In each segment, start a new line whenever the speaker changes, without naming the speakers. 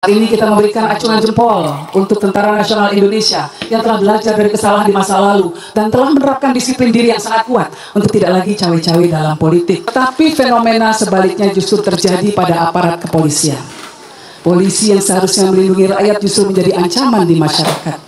Hari ini kita memberikan acungan jempol untuk Tentara Nasional Indonesia yang telah belajar dari kesalahan di masa lalu dan telah menerapkan disiplin diri yang sangat kuat untuk tidak lagi cawe-cawe dalam politik. Tetapi fenomena sebaliknya justru terjadi pada aparat kepolisian. Polisi yang seharusnya melindungi rakyat justru menjadi ancaman di masyarakat.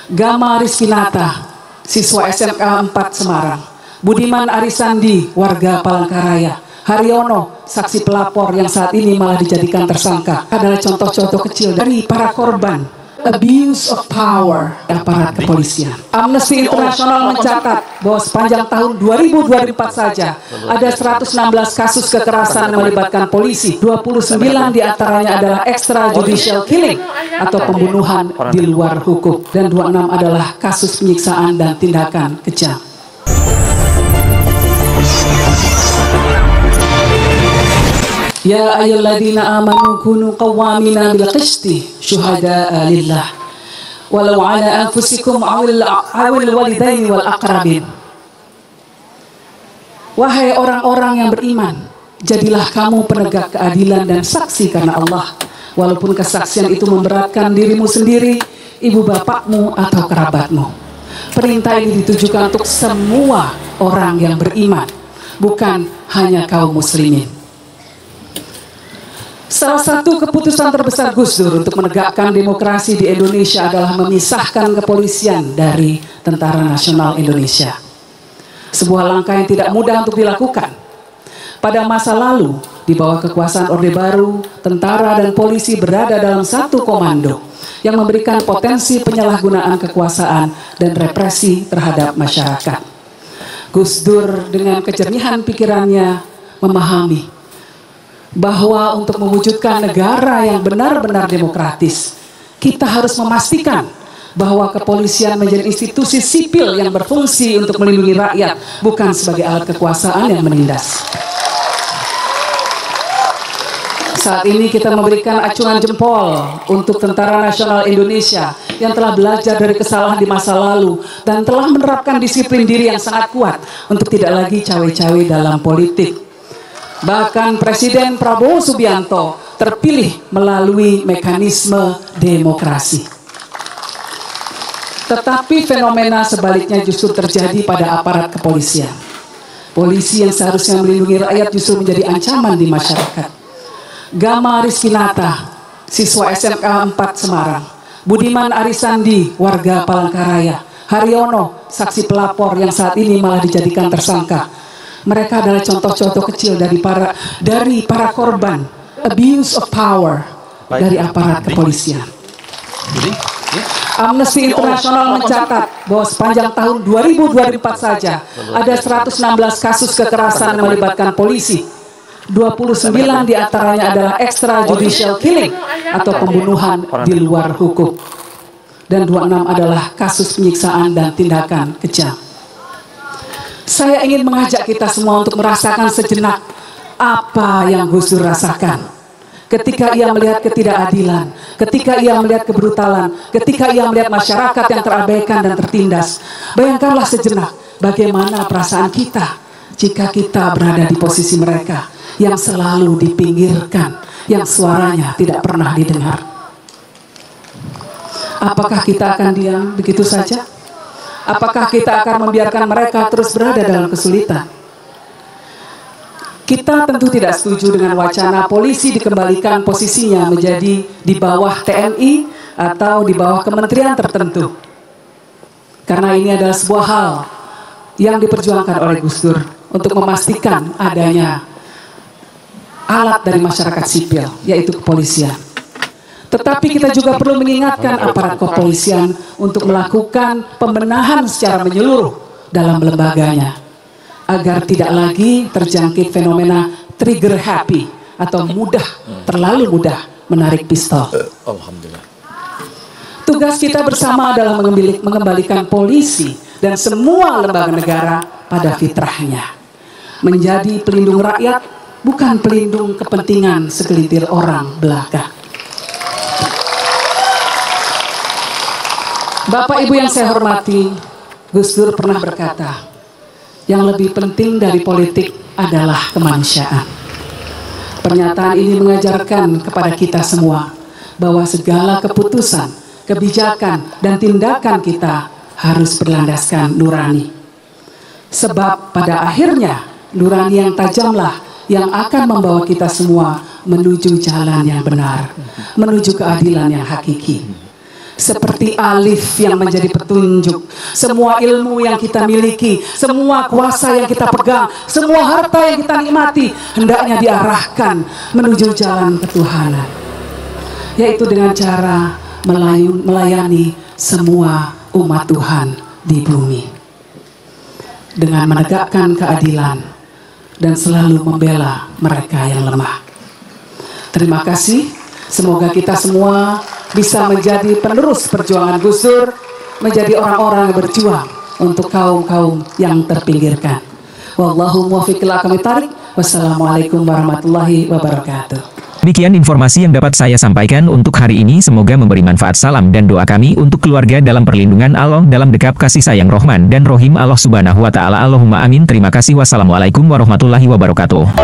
Gama Rizkinata, siswa SMK 4 Semarang. Budiman Arisandi, warga Palangkaraya. Haryono, saksi pelapor yang saat ini malah dijadikan tersangka, adalah contoh-contoh kecil dari para korban abuse of power aparat kepolisian. Amnesty International mencatat bahwa sepanjang tahun 2024 saja ada 116 kasus kekerasan yang melibatkan polisi. 29 diantaranya adalah extrajudicial killing atau pembunuhan di luar hukum, dan 26 adalah kasus penyiksaan dan tindakan kejam. Ya ayyuhalladzina amanu kunu qawwamina bil qisti syuhada'a lillah walau ala anfusikum awil walidaini wal aqrabin. Wahai orang-orang yang beriman, jadilah kamu penegak keadilan dan saksi karena Allah, walaupun kesaksian itu memberatkan dirimu sendiri, ibu bapakmu atau kerabatmu. Perintah ini ditujukan untuk semua orang yang beriman, bukan hanya kaum muslimin. Salah satu keputusan terbesar Gus Dur untuk menegakkan demokrasi di Indonesia adalah memisahkan kepolisian dari Tentara Nasional Indonesia. Sebuah langkah yang tidak mudah untuk dilakukan. Pada masa lalu, di bawah kekuasaan Orde Baru, tentara dan polisi berada dalam satu komando yang memberikan potensi penyalahgunaan kekuasaan dan represi terhadap masyarakat. Gus Dur dengan kejernihan pikirannya memahami bahwa untuk mewujudkan negara yang benar-benar demokratis, kita harus memastikan bahwa kepolisian menjadi institusi sipil yang berfungsi untuk melindungi rakyat, bukan sebagai alat kekuasaan yang menindas. Saat ini kita memberikan acungan jempol untuk Tentara Nasional Indonesia yang telah belajar dari kesalahan di masa lalu dan telah menerapkan disiplin diri yang sangat kuat untuk tidak lagi cawe-cawe dalam politik. Bahkan Presiden Prabowo Subianto terpilih melalui mekanisme demokrasi. Tetapi fenomena sebaliknya justru terjadi pada aparat kepolisian. Polisi yang seharusnya melindungi rakyat justru menjadi ancaman di masyarakat. Gama Rizkinata, siswa SMK 4 Semarang. Budiman Arisandi, warga Palangkaraya. Haryono, saksi pelapor yang saat ini malah dijadikan tersangka. Mereka adalah contoh-contoh kecil dari para korban abuse of power dari aparat kepolisian. Amnesty International mencatat bahwa sepanjang tahun 2024 saja ada 116 kasus kekerasan yang melibatkan polisi. 29 diantaranya adalah extrajudicial killing atau pembunuhan di luar hukum, dan 26 adalah kasus penyiksaan dan tindakan kejam. Saya ingin mengajak kita semua untuk merasakan sejenak apa yang Gus Dur rasakan ketika ia melihat ketidakadilan, ketika ia melihat kebrutalan, ketika ia melihat masyarakat yang terabaikan dan tertindas. Bayangkanlah sejenak bagaimana perasaan kita jika kita berada di posisi mereka yang selalu dipinggirkan, yang suaranya tidak pernah didengar. Apakah kita akan diam begitu saja? Apakah kita akan membiarkan mereka terus berada dalam kesulitan? Kita tentu tidak setuju dengan wacana polisi dikembalikan posisinya menjadi di bawah TNI atau di bawah kementerian tertentu. Karena ini adalah sebuah hal yang diperjuangkan oleh Gus Dur untuk memastikan adanya alat dari masyarakat sipil, yaitu kepolisian. Tetapi kita juga perlu mengingatkan aparat kepolisian untuk melakukan pembenahan secara menyeluruh dalam lembaganya, agar tidak lagi terjangkit fenomena trigger happy atau terlalu mudah menarik pistol. Tugas kita bersama adalah mengembalikan polisi dan semua lembaga negara pada fitrahnya, menjadi pelindung rakyat, bukan pelindung kepentingan segelintir orang belaka. Bapak Ibu yang saya hormati, Gus Dur pernah berkata, yang lebih penting dari politik adalah kemanusiaan. Pernyataan ini mengajarkan kepada kita semua bahwa segala keputusan, kebijakan, dan tindakan kita harus berlandaskan nurani. Sebab pada akhirnya nurani yang tajamlah yang akan membawa kita semua menuju jalan yang benar, menuju keadilan yang hakiki. Seperti alif yang menjadi petunjuk, semua ilmu yang kita miliki, semua kuasa yang kita pegang, semua harta yang kita nikmati, hendaknya diarahkan menuju jalan ketuhanan, yaitu dengan cara melayani semua umat Tuhan di bumi, dengan menegakkan keadilan dan selalu membela mereka yang lemah. Terima kasih, semoga kita semua bisa menjadi penerus perjuangan Gus Dur, menjadi orang-orang yang berjuang untuk kaum-kaum yang terpinggirkan. Wallahu muwaffiq ila aqwamit thariq. Wassalamualaikum warahmatullahi wabarakatuh.
Demikian informasi yang dapat saya sampaikan untuk hari ini, semoga memberi manfaat. Salam dan doa kami untuk keluarga dalam perlindungan Allah, dalam dekap kasih sayang Rahman dan Rohim Allah Subhanahu wa Ta'ala. Allahumma amin. Terima kasih. Wassalamualaikum warahmatullahi wabarakatuh.